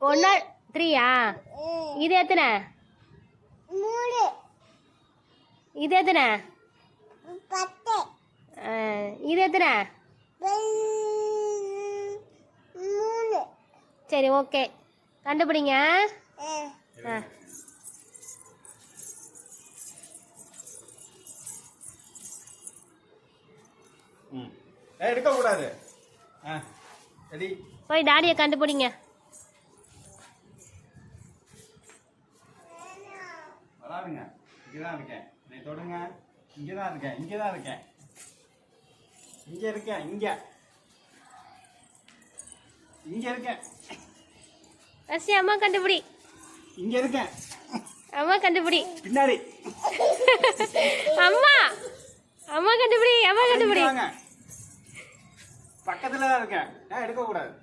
ஒன்னா 3யா? இது எத்தனை? இது எத்தனை? இது எத்தனை? சரி, ஓகே, கண்டுபிடிங்க. எடுக்க கூடாது. போய் டாடியை கண்டுபிடிங்க. வராதுங்க. இங்கதான் இருக்கேன். நீ தொடுங்க. இங்கதான் இருக்கேன். இங்கதான் இருக்கேன். இங்க இருக்கேன். இங்க இருக்கேன். அசி, அம்மா கண்டுபிடி. இங்க இருக்கேன். அம்மா கண்டுபிடி. பின்னாடி. அம்மா அம்மா கண்டுபிடி. அம்மா கண்டுபிடி. பக்கத்துல தான் இருக்கேன். எடுக்க கூடாது.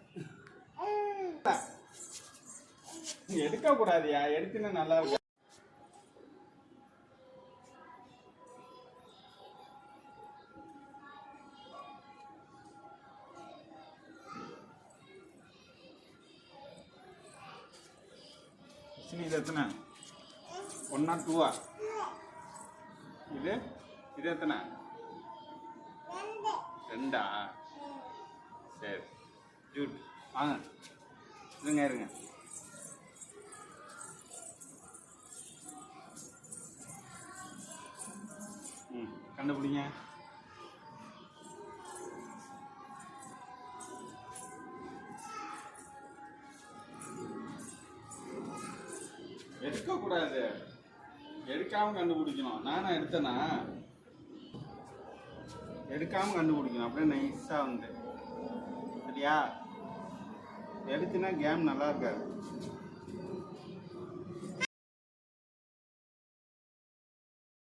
எடுக்க கூடாதியா? எடுத்துனா நல்லா இருக்கும். இது எத்தனை? 1 2 இது எத்தனை? 2. சரி, ஜூட் வாங்க. இருங்க. கண்டுபிடிங்க. எடுக்க கூடாது. எடுக்காம கண்டுபிடிக்கணும். நானா எடுத்தேனா? எடுக்காம கண்டுபிடிக்கணும். அப்படியே நைஸா வந்து, சரியா? எடுத்துனா கேம் நல்லா இருக்காது.